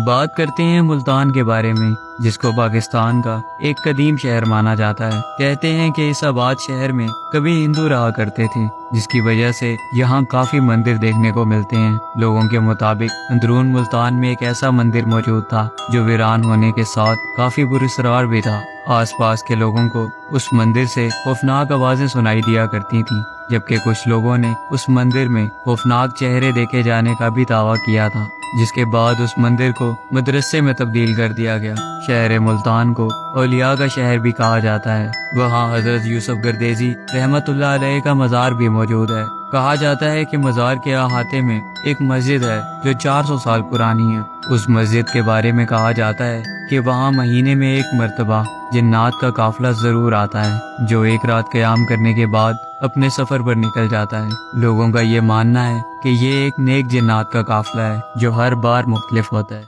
بات کرتے ہیں ملتان کے بارے میں، جس کو پاکستان کا ایک قدیم شہر مانا جاتا ہے۔ کہتے ہیں کہ اس آباد شہر میں کبھی ہندو رہا کرتے تھے، جس کی وجہ سے یہاں کافی مندر دیکھنے کو ملتے ہیں۔ لوگوں کے مطابق اندرون ملتان میں ایک ایسا مندر موجود تھا جو ویران ہونے کے ساتھ کافی پراسرار بھی تھا۔ آس پاس کے لوگوں کو اس مندر سے خوفناک آوازیں سنائی دیا کرتی تھیں، جبکہ کچھ لوگوں نے اس مندر میں خوفناک چہرے دیکھے جانے کا بھی دعویٰ کیا تھا، جس کے بعد اس مندر کو مدرسے میں تبدیل کر دیا گیا۔ شہر ملتان کو اولیاء کا شہر بھی کہا جاتا ہے۔ وہاں حضرت یوسف گردیزی رحمت اللہ علیہ کا مزار بھی موجود ہے۔ کہا جاتا ہے کہ مزار کے احاطے میں ایک مسجد ہے جو 400 سال پرانی ہے۔ اس مسجد کے بارے میں کہا جاتا ہے کہ وہاں مہینے میں ایک مرتبہ جنات کا قافلہ ضرور آتا ہے، جو ایک رات قیام کرنے کے بعد اپنے سفر پر نکل جاتا ہے۔ لوگوں کا یہ ماننا ہے کہ یہ ایک نیک جنات کا قافلہ ہے جو ہر بار مختلف ہوتا ہے۔